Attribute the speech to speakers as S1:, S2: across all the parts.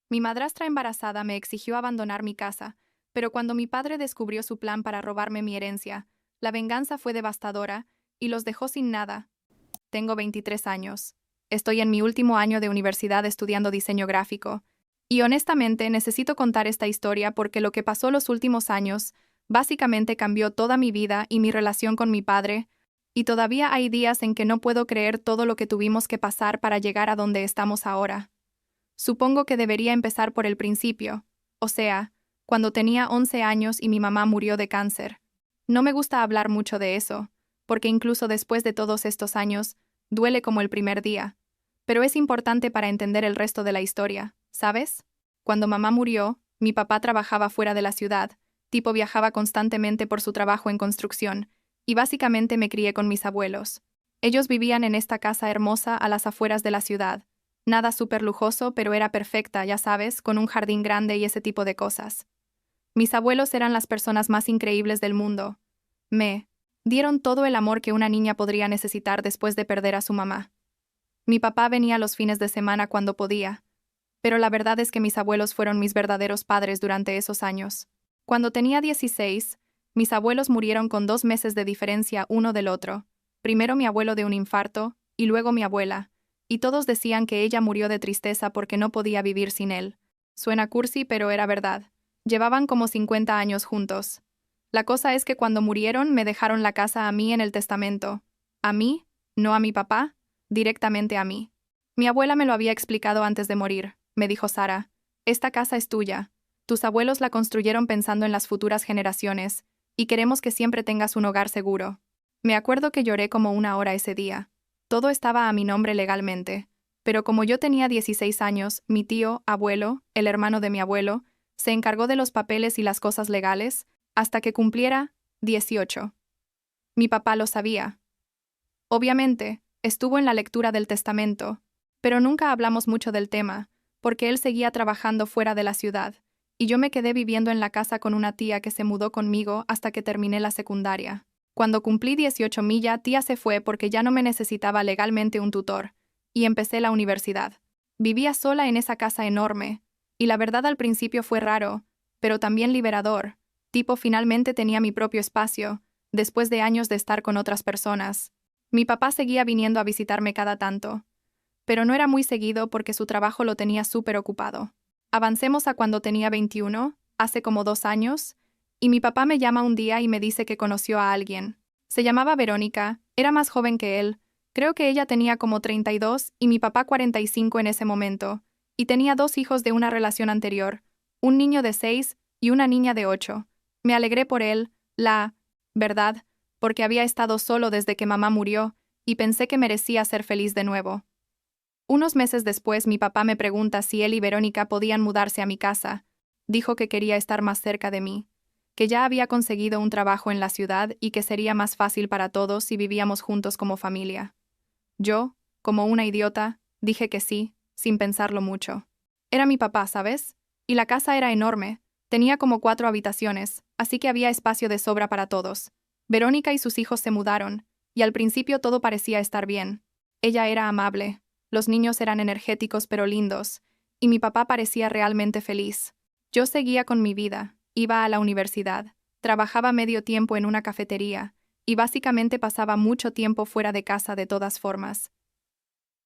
S1: Mi madrastra embarazada me exigió abandonar mi casa, pero cuando mi padre descubrió su plan para robarme mi herencia, la venganza fue devastadora y los dejó sin nada. Tengo 23 años. Estoy en mi último año de universidad estudiando diseño gráfico. Y honestamente necesito contar esta historia porque lo que pasó los últimos años básicamente cambió toda mi vida y mi relación con mi padre, y todavía hay días en que no puedo creer todo lo que tuvimos que pasar para llegar a donde estamos ahora. Supongo que debería empezar por el principio, o sea, cuando tenía 11 años y mi mamá murió de cáncer. No me gusta hablar mucho de eso, porque incluso después de todos estos años, duele como el primer día. Pero es importante para entender el resto de la historia, ¿sabes? Cuando mamá murió, mi papá trabajaba fuera de la ciudad, tipo viajaba constantemente por su trabajo en construcción, y básicamente me crié con mis abuelos. Ellos vivían en esta casa hermosa a las afueras de la ciudad. Nada súper lujoso, pero era perfecta, ya sabes, con un jardín grande y ese tipo de cosas. Mis abuelos eran las personas más increíbles del mundo. Me dieron todo el amor que una niña podría necesitar después de perder a su mamá. Mi papá venía los fines de semana cuando podía, pero la verdad es que mis abuelos fueron mis verdaderos padres durante esos años. Cuando tenía 16, mis abuelos murieron con 2 meses de diferencia uno del otro. Primero mi abuelo de un infarto, y luego mi abuela, y todos decían que ella murió de tristeza porque no podía vivir sin él. Suena cursi, pero era verdad. Llevaban como 50 años juntos. La cosa es que cuando murieron me dejaron la casa a mí en el testamento. A mí, no a mi papá, directamente a mí. Mi abuela me lo había explicado antes de morir, me dijo Sara. Esta casa es tuya. Tus abuelos la construyeron pensando en las futuras generaciones, y queremos que siempre tengas un hogar seguro. Me acuerdo que lloré como una hora ese día. Todo estaba a mi nombre legalmente, pero como yo tenía 16 años, mi tío, abuelo, el hermano de mi abuelo, se encargó de los papeles y las cosas legales, hasta que cumpliera 18. Mi papá lo sabía. Obviamente, estuvo en la lectura del testamento, pero nunca hablamos mucho del tema, porque él seguía trabajando fuera de la ciudad, y yo me quedé viviendo en la casa con una tía que se mudó conmigo hasta que terminé la secundaria. Cuando cumplí 18 tía se fue porque ya no me necesitaba legalmente un tutor, y empecé la universidad. Vivía sola en esa casa enorme, y la verdad al principio fue raro, pero también liberador, tipo finalmente tenía mi propio espacio, después de años de estar con otras personas. Mi papá seguía viniendo a visitarme cada tanto, pero no era muy seguido porque su trabajo lo tenía súper ocupado. Avancemos a cuando tenía 21, hace como 2 años, y mi papá me llama un día y me dice que conoció a alguien. Se llamaba Verónica, era más joven que él, creo que ella tenía como 32 y mi papá 45 en ese momento, y tenía 2 hijos de una relación anterior, un niño de 6 y una niña de 8. Me alegré por él, verdad, porque había estado solo desde que mamá murió, y pensé que merecía ser feliz de nuevo. Unos meses después mi papá me pregunta si él y Verónica podían mudarse a mi casa. Dijo que quería estar más cerca de mí, que ya había conseguido un trabajo en la ciudad y que sería más fácil para todos si vivíamos juntos como familia. Yo, como una idiota, dije que sí, sin pensarlo mucho. Era mi papá, ¿sabes? Y la casa era enorme, tenía como 4 habitaciones, así que había espacio de sobra para todos. Verónica y sus hijos se mudaron, y al principio todo parecía estar bien. Ella era amable, los niños eran energéticos pero lindos, y mi papá parecía realmente feliz. Yo seguía con mi vida, iba a la universidad, trabajaba medio tiempo en una cafetería, y básicamente pasaba mucho tiempo fuera de casa de todas formas.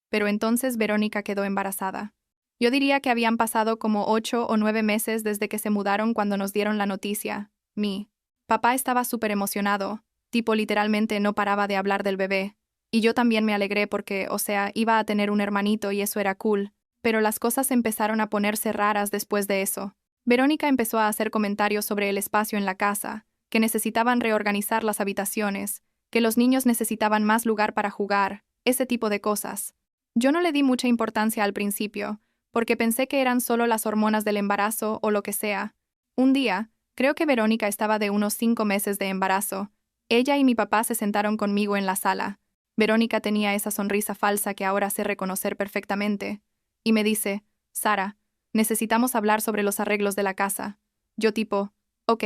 S1: Pero entonces Verónica quedó embarazada. Yo diría que habían pasado como 8 o 9 meses desde que se mudaron cuando nos dieron la noticia. Mi papá estaba súper emocionado, tipo literalmente no paraba de hablar del bebé. Y yo también me alegré porque, o sea, iba a tener un hermanito y eso era cool. Pero las cosas empezaron a ponerse raras después de eso. Verónica empezó a hacer comentarios sobre el espacio en la casa, que necesitaban reorganizar las habitaciones, que los niños necesitaban más lugar para jugar, ese tipo de cosas. Yo no le di mucha importancia al principio, porque pensé que eran solo las hormonas del embarazo o lo que sea. Un día, creo que Verónica estaba de unos 5 meses de embarazo. Ella y mi papá se sentaron conmigo en la sala. Verónica tenía esa sonrisa falsa que ahora sé reconocer perfectamente. Y me dice, Sara, necesitamos hablar sobre los arreglos de la casa. Yo tipo, ok,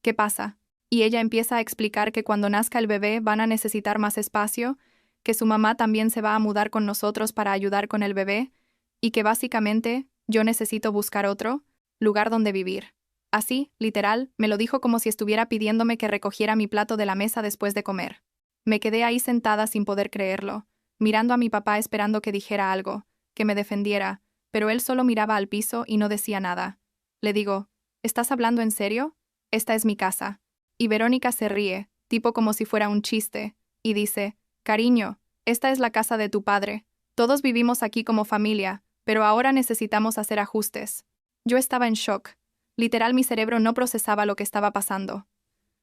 S1: ¿qué pasa? Y ella empieza a explicar que cuando nazca el bebé van a necesitar más espacio, que su mamá también se va a mudar con nosotros para ayudar con el bebé, y que básicamente Yo necesito buscar otro lugar donde vivir. Así, literal, me lo dijo como si estuviera pidiéndome que recogiera mi plato de la mesa después de comer. Me quedé ahí sentada sin poder creerlo, mirando a mi papá esperando que dijera algo, que me defendiera, pero él solo miraba al piso y no decía nada. Le digo, ¿estás hablando en serio? Esta es mi casa. Y Verónica se ríe, tipo como si fuera un chiste, y dice, cariño, esta es la casa de tu padre. Todos vivimos aquí como familia, pero ahora necesitamos hacer ajustes. Yo estaba en shock. Literal, mi cerebro no procesaba lo que estaba pasando.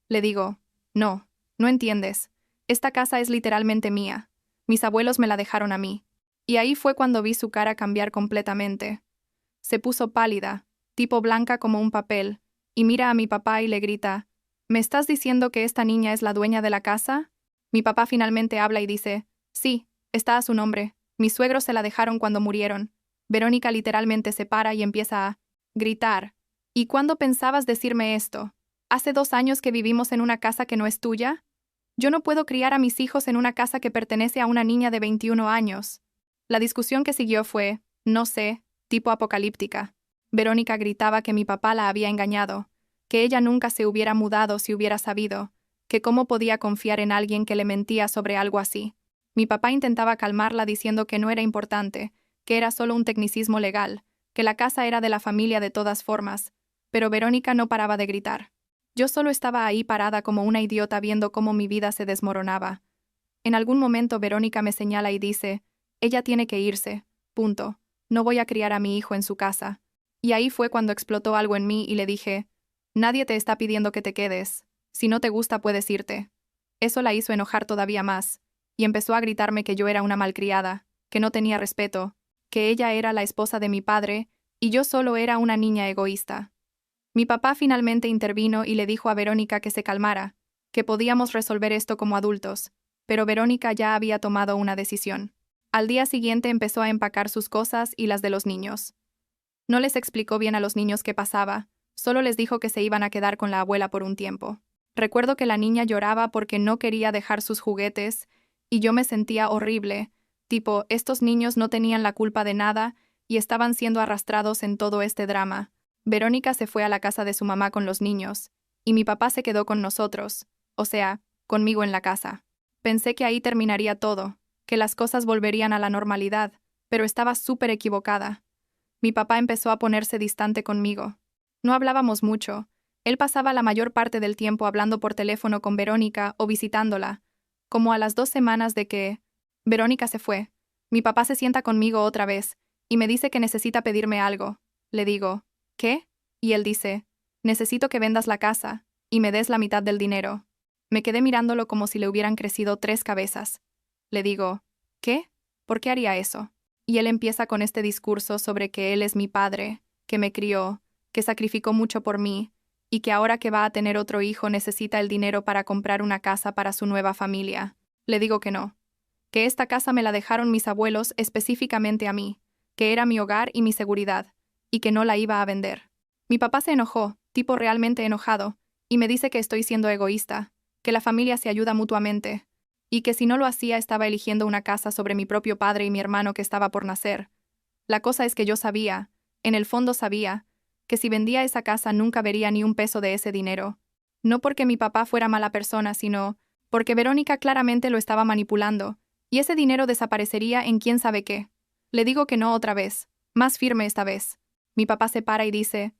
S1: Le digo, no entiendes. Esta casa es literalmente mía. Mis abuelos me la dejaron a mí. Y ahí fue cuando vi su cara cambiar completamente. Se puso pálida, tipo blanca como un papel, y mira a mi papá y le grita, ¿me estás diciendo que esta niña es la dueña de la casa? Mi papá finalmente habla y dice, sí, está a su nombre. Mis suegros se la dejaron cuando murieron. Verónica literalmente se para y empieza a gritar. ¿Y cuándo pensabas decirme esto? ¿Hace 2 años que vivimos en una casa que no es tuya? Yo no puedo criar a mis hijos en una casa que pertenece a una niña de 21 años. La discusión que siguió fue, no sé, tipo apocalíptica. Verónica gritaba que mi papá la había engañado, que ella nunca se hubiera mudado si hubiera sabido, que cómo podía confiar en alguien que le mentía sobre algo así. Mi papá intentaba calmarla diciendo que no era importante, que era solo un tecnicismo legal, que la casa era de la familia de todas formas, pero Verónica no paraba de gritar. Yo solo estaba ahí parada como una idiota viendo cómo mi vida se desmoronaba. En algún momento Verónica me señala y dice, ella tiene que irse, punto. No voy a criar a mi hijo en su casa. Y ahí fue cuando explotó algo en mí y le dije, nadie te está pidiendo que te quedes. Si no te gusta puedes irte. Eso la hizo enojar todavía más, y empezó a gritarme que yo era una malcriada, que no tenía respeto, que ella era la esposa de mi padre, y yo solo era una niña egoísta. Mi papá finalmente intervino y le dijo a Verónica que se calmara, que podíamos resolver esto como adultos, pero Verónica ya había tomado una decisión. Al día siguiente empezó a empacar sus cosas y las de los niños. No les explicó bien a los niños qué pasaba, solo les dijo que se iban a quedar con la abuela por un tiempo. Recuerdo que la niña lloraba porque no quería dejar sus juguetes, y yo me sentía horrible, tipo, estos niños no tenían la culpa de nada y estaban siendo arrastrados en todo este drama. Verónica se fue a la casa de su mamá con los niños, y mi papá se quedó con nosotros, o sea, conmigo en la casa. Pensé que ahí terminaría todo, que las cosas volverían a la normalidad, pero estaba súper equivocada. Mi papá empezó a ponerse distante conmigo. No hablábamos mucho. Él pasaba la mayor parte del tiempo hablando por teléfono con Verónica o visitándola. Como a las 2 semanas de que Verónica se fue, mi papá se sienta conmigo otra vez y me dice que necesita pedirme algo. Le digo, ¿qué? Y él dice, necesito que vendas la casa y me des la mitad del dinero. Me quedé mirándolo como si le hubieran crecido 3 cabezas. Le digo, ¿qué? ¿Por qué haría eso? Y él empieza con este discurso sobre que él es mi padre, que me crió, que sacrificó mucho por mí, y que ahora que va a tener otro hijo necesita el dinero para comprar una casa para su nueva familia. Le digo que no. Que esta casa me la dejaron mis abuelos específicamente a mí, que era mi hogar y mi seguridad, y que no la iba a vender. Mi papá se enojó, tipo realmente enojado, y me dice que estoy siendo egoísta, que la familia se ayuda mutuamente, y que si no lo hacía estaba eligiendo una casa sobre mi propio padre y mi hermano que estaba por nacer. La cosa es que yo sabía, en el fondo sabía, que si vendía esa casa nunca vería ni un peso de ese dinero. No porque mi papá fuera mala persona, sino porque Verónica claramente lo estaba manipulando, y ese dinero desaparecería en quién sabe qué. Le digo que no otra vez, más firme esta vez. Mi papá se para y dice,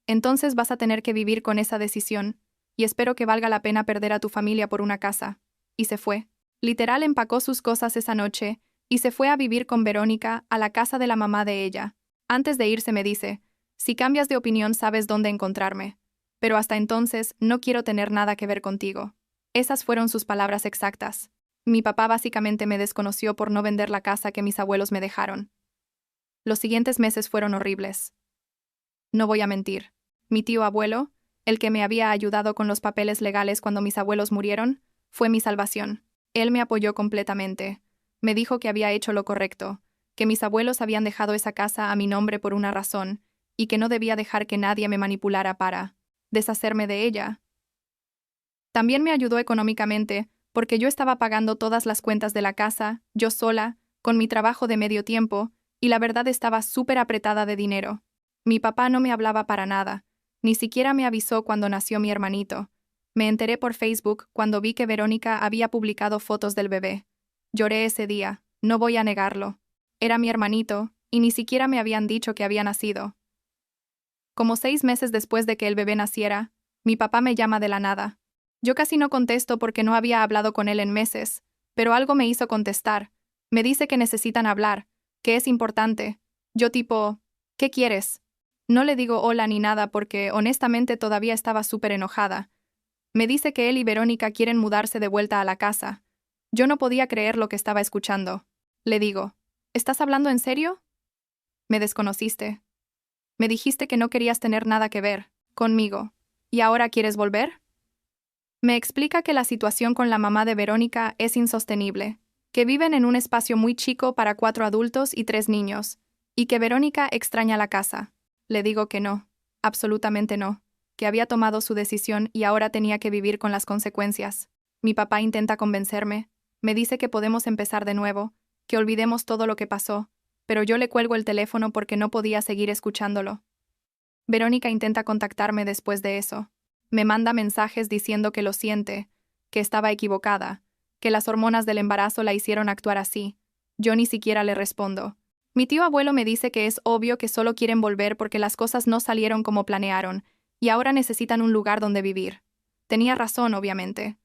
S1: entonces vas a tener que vivir con esa decisión, y espero que valga la pena perder a tu familia por una casa. Y se fue. Literal empacó sus cosas esa noche, y se fue a vivir con Verónica a la casa de la mamá de ella. Antes de irse me dice, si cambias de opinión sabes dónde encontrarme. Pero hasta entonces no quiero tener nada que ver contigo. Esas fueron sus palabras exactas. Mi papá básicamente me desconoció por no vender la casa que mis abuelos me dejaron. Los siguientes meses fueron horribles. No voy a mentir. Mi tío abuelo, el que me había ayudado con los papeles legales cuando mis abuelos murieron, fue mi salvación. Él me apoyó completamente. Me dijo que había hecho lo correcto, que mis abuelos habían dejado esa casa a mi nombre por una razón, y que no debía dejar que nadie me manipulara para deshacerme de ella. También me ayudó económicamente, porque yo estaba pagando todas las cuentas de la casa, yo sola, con mi trabajo de medio tiempo, y la verdad estaba súper apretada de dinero. Mi papá no me hablaba para nada, ni siquiera me avisó cuando nació mi hermanito. Me enteré por Facebook cuando vi que Verónica había publicado fotos del bebé. Lloré ese día, no voy a negarlo. Era mi hermanito, y ni siquiera me habían dicho que había nacido. Como 6 meses después de que el bebé naciera, mi papá me llama de la nada. Yo casi no contesto porque no había hablado con él en meses, pero algo me hizo contestar. Me dice que necesitan hablar, que es importante. Yo tipo, ¿qué quieres? No le digo hola ni nada porque honestamente todavía estaba súper enojada. Me dice que él y Verónica quieren mudarse de vuelta a la casa. Yo no podía creer lo que estaba escuchando. Le digo, ¿estás hablando en serio? Me desconociste. Me dijiste que no querías tener nada que ver conmigo. ¿Y ahora quieres volver? Me explica que la situación con la mamá de Verónica es insostenible, que viven en un espacio muy chico para 4 adultos y 3 niños, y que Verónica extraña la casa. Le digo que no, absolutamente no, que había tomado su decisión y ahora tenía que vivir con las consecuencias. Mi papá intenta convencerme, me dice que podemos empezar de nuevo, que olvidemos todo lo que pasó, pero yo le cuelgo el teléfono porque no podía seguir escuchándolo. Verónica intenta contactarme después de eso. Me manda mensajes diciendo que lo siente, que estaba equivocada, que las hormonas del embarazo la hicieron actuar así. Yo ni siquiera le respondo. Mi tío abuelo me dice que es obvio que solo quieren volver porque las cosas no salieron como planearon, y ahora necesitan un lugar donde vivir. Tenía razón, obviamente.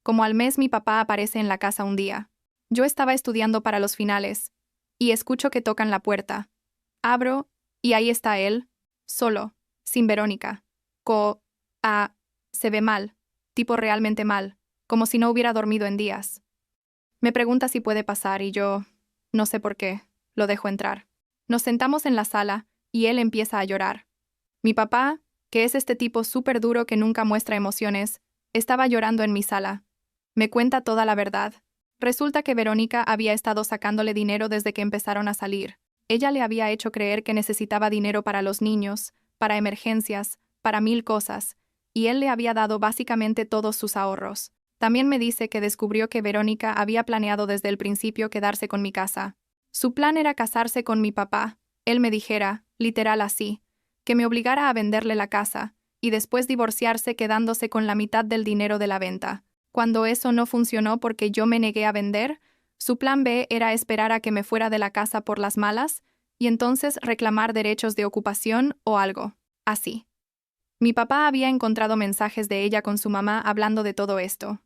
S1: Como al mes mi papá aparece en la casa un día. Yo estaba estudiando para los finales, y escucho que tocan la puerta. Abro, y ahí está él, solo, sin Verónica. Se ve mal, tipo realmente mal, como si no hubiera dormido en días. Me pregunta si puede pasar y yo, no sé por qué, lo dejo entrar. Nos sentamos en la sala y él empieza a llorar. Mi papá, que es este tipo súper duro que nunca muestra emociones, estaba llorando en mi sala. Me cuenta toda la verdad. Resulta que Verónica había estado sacándole dinero desde que empezaron a salir. Ella le había hecho creer que necesitaba dinero para los niños, para emergencias, para 1000 cosas, y él le había dado básicamente todos sus ahorros. También me dice que descubrió que Verónica había planeado desde el principio quedarse con mi casa. Su plan era casarse con mi papá. Él me dijera, literal así, que me obligara a venderle la casa, y después divorciarse quedándose con la mitad del dinero de la venta. Cuando eso no funcionó porque yo me negué a vender, su plan B era esperar a que me fuera de la casa por las malas, y entonces reclamar derechos de ocupación o algo. Así. Mi papá había encontrado mensajes de ella con su mamá hablando de todo esto.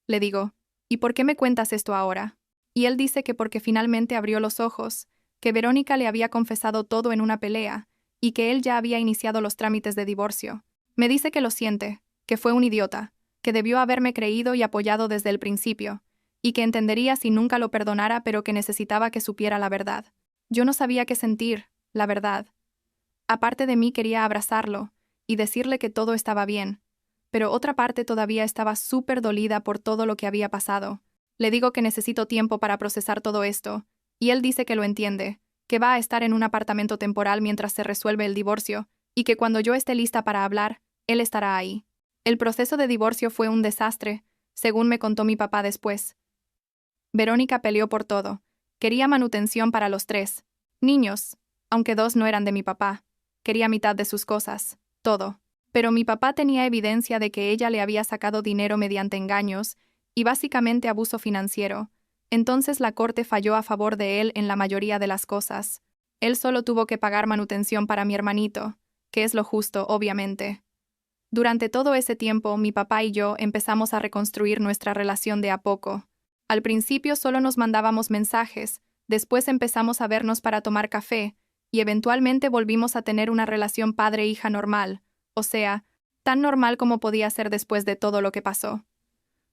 S1: Le digo, ¿y por qué me cuentas esto ahora? Y él dice que porque finalmente abrió los ojos, que Verónica le había confesado todo en una pelea, y que él ya había iniciado los trámites de divorcio. Me dice que lo siente, que fue un idiota, que debió haberme creído y apoyado desde el principio, y que entendería si nunca lo perdonara pero que necesitaba que supiera la verdad. Yo no sabía qué sentir, la verdad. Aparte de mí quería abrazarlo y decirle que todo estaba bien, pero otra parte todavía estaba súper dolida por todo lo que había pasado. Le digo que necesito tiempo para procesar todo esto, y él dice que lo entiende, que va a estar en un apartamento temporal mientras se resuelve el divorcio, y que cuando yo esté lista para hablar, él estará ahí. El proceso de divorcio fue un desastre, según me contó mi papá después. Verónica peleó por todo. Quería manutención para los 3 niños, aunque 2 no eran de mi papá. Quería mitad de sus cosas, todo. Pero mi papá tenía evidencia de que ella le había sacado dinero mediante engaños y básicamente abuso financiero. Entonces la corte falló a favor de él en la mayoría de las cosas. Él solo tuvo que pagar manutención para mi hermanito, que es lo justo, obviamente. Durante todo ese tiempo, mi papá y yo empezamos a reconstruir nuestra relación de a poco. Al principio solo nos mandábamos mensajes, después empezamos a vernos para tomar café, y eventualmente volvimos a tener una relación padre-hija normal, o sea, tan normal como podía ser después de todo lo que pasó.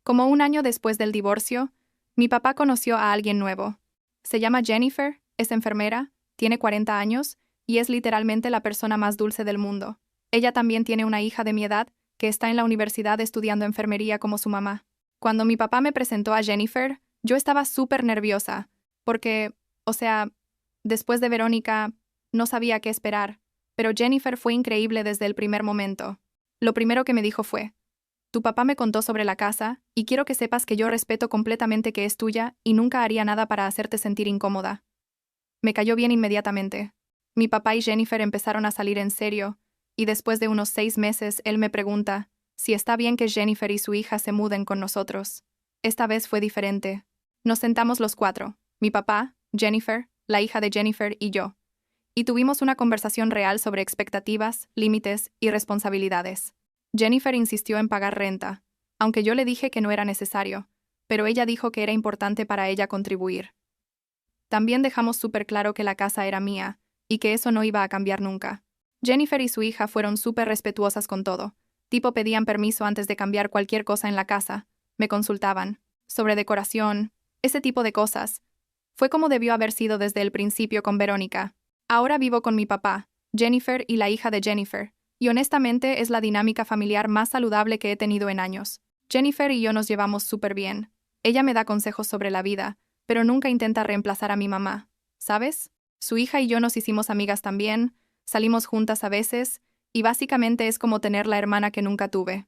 S1: Como un año después del divorcio, mi papá conoció a alguien nuevo. Se llama Jennifer, es enfermera, tiene 40 años, y es literalmente la persona más dulce del mundo. Ella también tiene una hija de mi edad, que está en la universidad estudiando enfermería como su mamá. Cuando mi papá me presentó a Jennifer, yo estaba súper nerviosa, porque, después de Verónica, no sabía qué esperar, pero Jennifer fue increíble desde el primer momento. Lo primero que me dijo fue, tu papá me contó sobre la casa, y quiero que sepas que yo respeto completamente que es tuya y nunca haría nada para hacerte sentir incómoda. Me cayó bien inmediatamente. Mi papá y Jennifer empezaron a salir en serio, y después de unos 6 meses él me pregunta si está bien que Jennifer y su hija se muden con nosotros. Esta vez fue diferente. Nos sentamos los 4, mi papá, Jennifer, la hija de Jennifer y yo, y tuvimos una conversación real sobre expectativas, límites y responsabilidades. Jennifer insistió en pagar renta, aunque yo le dije que no era necesario, pero ella dijo que era importante para ella contribuir. También dejamos súper claro que la casa era mía, y que eso no iba a cambiar nunca. Jennifer y su hija fueron súper respetuosas con todo. Tipo pedían permiso antes de cambiar cualquier cosa en la casa, me consultaban sobre decoración, ese tipo de cosas. Fue como debió haber sido desde el principio con Verónica. Ahora vivo con mi papá, Jennifer y la hija de Jennifer, y honestamente es la dinámica familiar más saludable que he tenido en años. Jennifer y yo nos llevamos súper bien. Ella me da consejos sobre la vida, pero nunca intenta reemplazar a mi mamá, ¿sabes? Su hija y yo nos hicimos amigas también, salimos juntas a veces, y básicamente es como tener la hermana que nunca tuve.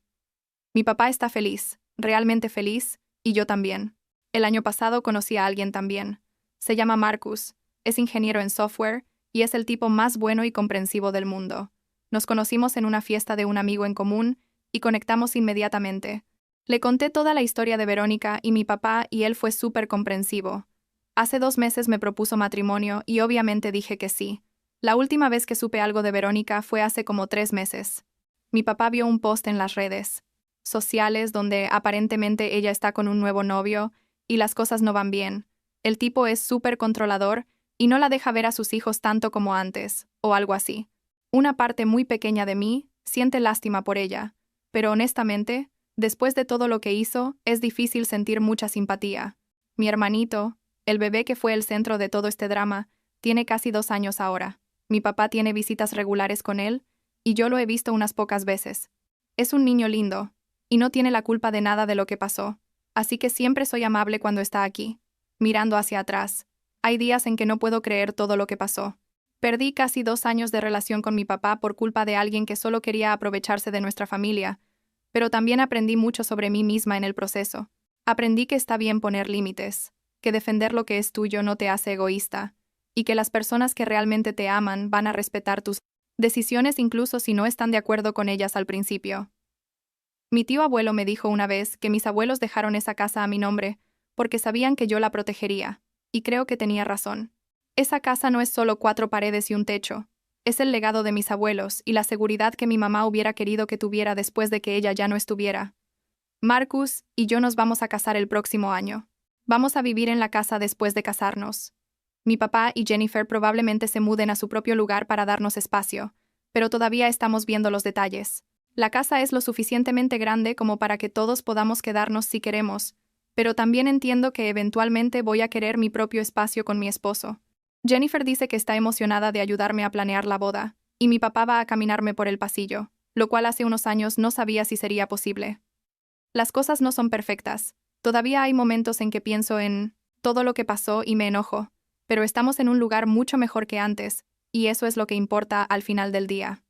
S1: Mi papá está feliz, realmente feliz, y yo también. El año pasado conocí a alguien también. Se llama Marcus, es ingeniero en software, y es el tipo más bueno y comprensivo del mundo. Nos conocimos en una fiesta de un amigo en común, y conectamos inmediatamente. Le conté toda la historia de Verónica y mi papá y él fue súper comprensivo. Hace 2 meses me propuso matrimonio y obviamente dije que sí. La última vez que supe algo de Verónica fue hace como 3 meses. Mi papá vio un post en las redes sociales donde aparentemente ella está con un nuevo novio y las cosas no van bien. El tipo es súper controlador y no la deja ver a sus hijos tanto como antes, o algo así. Una parte muy pequeña de mí siente lástima por ella, pero honestamente, después de todo lo que hizo, es difícil sentir mucha simpatía. Mi hermanito, el bebé que fue el centro de todo este drama, tiene casi 2 años ahora. Mi papá tiene visitas regulares con él, y yo lo he visto unas pocas veces. Es un niño lindo, y no tiene la culpa de nada de lo que pasó, así que siempre soy amable cuando está aquí, mirando hacia atrás. Hay días en que no puedo creer todo lo que pasó. Perdí casi 2 años de relación con mi papá por culpa de alguien que solo quería aprovecharse de nuestra familia, pero también aprendí mucho sobre mí misma en el proceso. Aprendí que está bien poner límites, que defender lo que es tuyo no te hace egoísta, y que las personas que realmente te aman van a respetar tus decisiones incluso si no están de acuerdo con ellas al principio. Mi tío abuelo me dijo una vez que mis abuelos dejaron esa casa a mi nombre porque sabían que yo la protegería, y creo que tenía razón. Esa casa no es solo 4 paredes y un techo, es el legado de mis abuelos y la seguridad que mi mamá hubiera querido que tuviera después de que ella ya no estuviera. Marcus y yo nos vamos a casar el próximo año. Vamos a vivir en la casa después de casarnos. Mi papá y Jennifer probablemente se muden a su propio lugar para darnos espacio, pero todavía estamos viendo los detalles. La casa es lo suficientemente grande como para que todos podamos quedarnos si queremos, pero también entiendo que eventualmente voy a querer mi propio espacio con mi esposo. Jennifer dice que está emocionada de ayudarme a planear la boda, y mi papá va a caminarme por el pasillo, lo cual hace unos años no sabía si sería posible. Las cosas no son perfectas. Todavía hay momentos en que pienso en todo lo que pasó y me enojo, pero estamos en un lugar mucho mejor que antes, y eso es lo que importa al final del día.